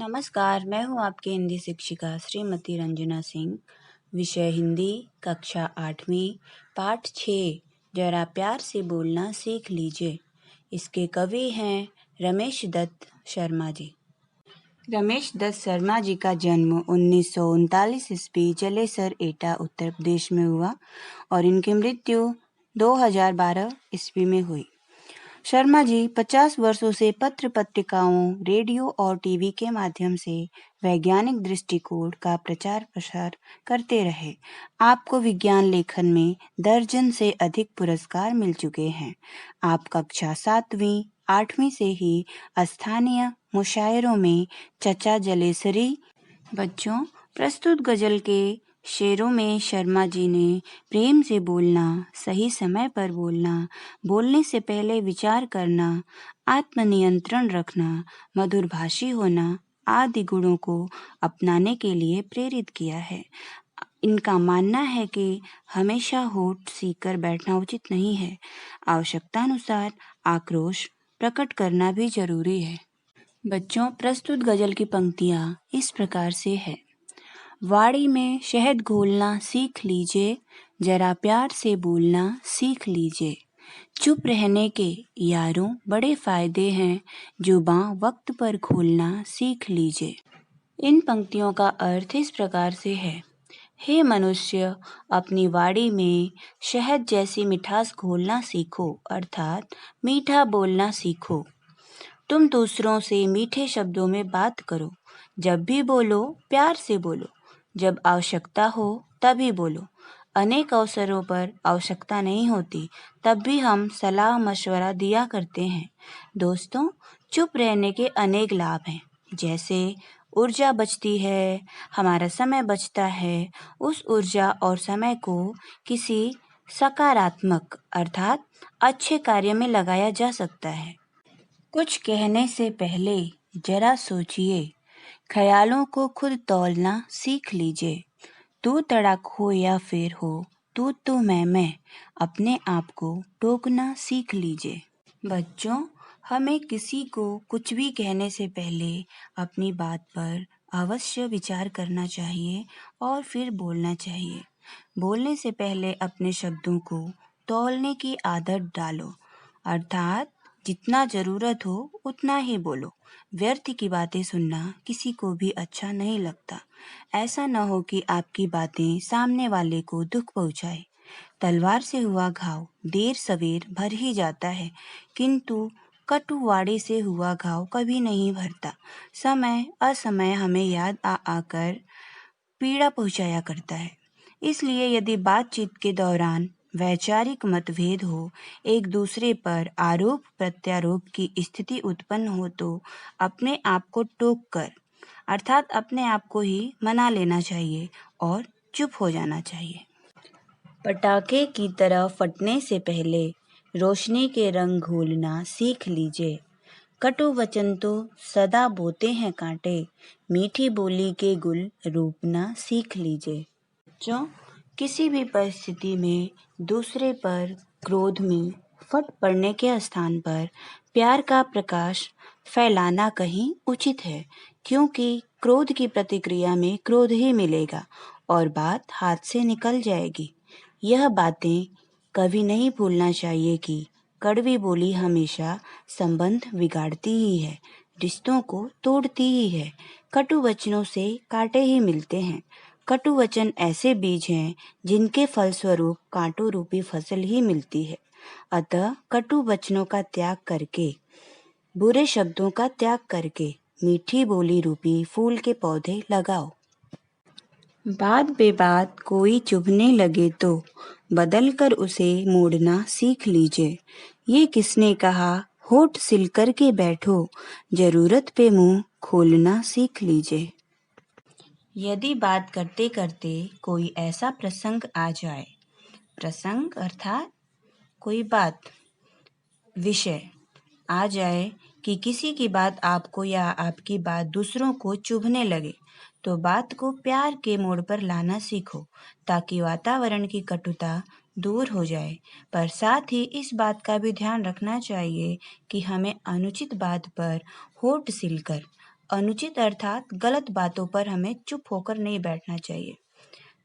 नमस्कार, मैं हूँ आपकी हिंदी शिक्षिका श्रीमती रंजना सिंह। विषय हिंदी, कक्षा 8वीं, पाठ 6। जरा प्यार से बोलना सीख लीजिए। इसके कवि हैं रमेश दत्त शर्मा जी। रमेश दत्त शर्मा जी का जन्म 1939 ईस्वी जलेसर, एटा, उत्तर प्रदेश में हुआ और इनकी मृत्यु 2012 ईस्वी में हुई। शर्मा जी 50 वर्षों से पत्र पत्रिकाओं, रेडियो और टीवी के माध्यम से वैज्ञानिक दृष्टिकोण का प्रचार प्रसार करते रहे। आपको विज्ञान लेखन में दर्जन से अधिक पुरस्कार मिल चुके हैं। आप कक्षा 7वीं 8वीं से ही स्थानीय मुशायरों में चचा जलेसरी बच्चों प्रस्तुत गजल के शेरों में शर्मा जी ने प्रेम से बोलना, सही समय पर बोलना, बोलने से पहले विचार करना, आत्मनियंत्रण रखना, मधुरभाषी होना आदि गुणों को अपनाने के लिए प्रेरित किया है। इनका मानना है कि हमेशा होठ सीकर बैठना उचित नहीं है। आवश्यकतानुसार आक्रोश प्रकट करना भी जरूरी है। बच्चों, प्रस्तुत गजल की पंक्तियाँ इस प्रकार से है। वाड़ी में शहद घोलना सीख लीजिए, जरा प्यार से बोलना सीख लीजिए। चुप रहने के यारों बड़े फायदे हैं, जुबां वक्त पर खोलना सीख लीजिए। इन पंक्तियों का अर्थ इस प्रकार से है। हे मनुष्य, अपनी वाड़ी में शहद जैसी मिठास घोलना सीखो, अर्थात मीठा बोलना सीखो। तुम दूसरों से मीठे शब्दों में बात करो। जब भी बोलो प्यार से बोलो। जब आवश्यकता हो तभी बोलो। अनेक अवसरों पर आवश्यकता नहीं होती, तब भी हम सलाह मशवरा दिया करते हैं। दोस्तों, चुप रहने के अनेक लाभ हैं, जैसे ऊर्जा बचती है, हमारा समय बचता है। उस ऊर्जा और समय को किसी सकारात्मक अर्थात अच्छे कार्य में लगाया जा सकता है। कुछ कहने से पहले जरा सोचिए, ख्यालों को खुद तौलना सीख लीजिए। तू तड़क हो या फिर हो, तू मैं, अपने आप को टोकना सीख लीजिए। बच्चों, हमें किसी को कुछ भी कहने से पहले अपनी बात पर अवश्य विचार करना चाहिए और फिर बोलना चाहिए। बोलने से पहले अपने शब्दों को तौलने की आदत डालो, अर्थात जितना ज़रूरत हो उतना ही बोलो। व्यर्थ की बातें सुनना किसी को भी अच्छा नहीं लगता। ऐसा न हो कि आपकी बातें सामने वाले को दुख पहुंचाए। तलवार से हुआ घाव देर सवेर भर ही जाता है, किंतु कटुवाड़ी से हुआ घाव कभी नहीं भरता। समय असमय हमें याद आकर पीड़ा पहुंचाया करता है। इसलिए यदि बातचीत के दौरान वैचारिक मतभेद हो, एक दूसरे पर आरोप प्रत्यारोप की स्थिति उत्पन्न हो, तो अपने आप को टोक कर अर्थात अपने आप को ही मना लेना चाहिए और चुप हो जाना चाहिए। पटाखे की तरह फटने से पहले रोशनी के रंग घोलना सीख लीजिए। कटु वचन तो सदा बोते हैं कांटे, मीठी बोली के गुल रोपना सीख लीजिए। बच्चों, किसी भी परिस्थिति में दूसरे पर क्रोध में फट पड़ने के स्थान पर प्यार का प्रकाश फैलाना कहीं उचित है, क्योंकि क्रोध की प्रतिक्रिया में क्रोध ही मिलेगा और बात हाथ से निकल जाएगी। यह बातें कभी नहीं भूलना चाहिए कि कड़वी बोली हमेशा संबंध बिगाड़ती ही है, रिश्तों को तोड़ती ही है। कटु वचनों से कांटे ही मिलते हैं। कटु वचन ऐसे बीज हैं जिनके फलस्वरूप कांटों रूपी फसल ही मिलती है। अतः कटु वचनों का त्याग करके, बुरे शब्दों का त्याग करके मीठी बोली रूपी फूल के पौधे लगाओ। बात बेबात कोई चुभने लगे तो बदल कर उसे मोड़ना सीख लीजिए। ये किसने कहा, होठ सिल कर के बैठो, जरूरत पे मुंह खोलना सीख लीजिए। यदि बात करते करते कोई ऐसा प्रसंग आ जाए, प्रसंग अर्थात कोई बात, विषय आ जाए कि किसी की बात आपको या आपकी बात दूसरों को चुभने लगे, तो बात को प्यार के मोड़ पर लाना सीखो, ताकि वातावरण की कटुता दूर हो जाए। पर साथ ही इस बात का भी ध्यान रखना चाहिए कि हमें अनुचित बात पर होठ सिलकर अनुचित अर्थात गलत बातों पर हमें चुप होकर नहीं बैठना चाहिए।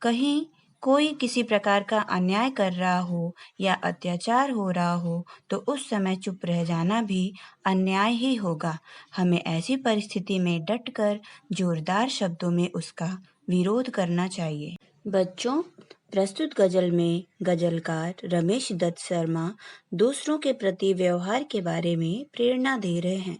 कहीं कोई किसी प्रकार का अन्याय कर रहा हो या अत्याचार हो रहा हो तो उस समय चुप रह जाना भी अन्याय ही होगा। हमें ऐसी परिस्थिति में डटकर जोरदार शब्दों में उसका विरोध करना चाहिए। बच्चों, प्रस्तुत गजल में गजलकार रमेश दत्त शर्मा दूसरों के प्रति व्यवहार के बारे में प्रेरणा दे रहे हैं।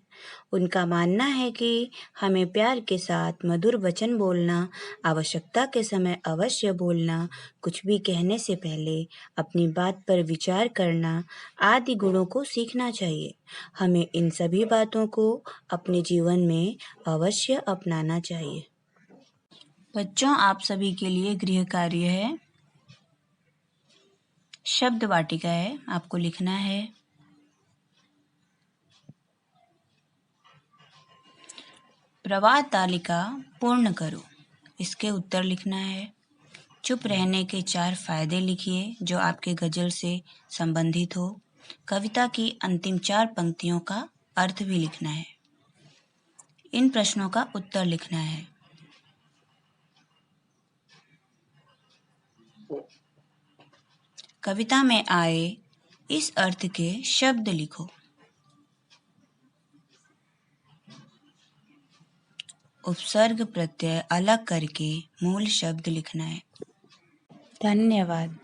उनका मानना है कि हमें प्यार के साथ मधुर वचन बोलना, आवश्यकता के समय अवश्य बोलना, कुछ भी कहने से पहले अपनी बात पर विचार करना आदि गुणों को सीखना चाहिए। हमें इन सभी बातों को अपने जीवन में अवश्य अपनाना चाहिए। बच्चों, आप सभी के लिए गृह कार्य है, शब्द वाटिका है। आपको लिखना है प्रवाह तालिका पूर्ण करो। इसके उत्तर लिखना है। चुप रहने के 4 फायदे लिखिए जो आपके गजल से संबंधित हो। कविता की अंतिम 4 पंक्तियों का अर्थ भी लिखना है। इन प्रश्नों का उत्तर लिखना है। कविता में आए इस अर्थ के शब्द लिखो। उपसर्ग प्रत्यय अलग करके मूल शब्द लिखना है। धन्यवाद।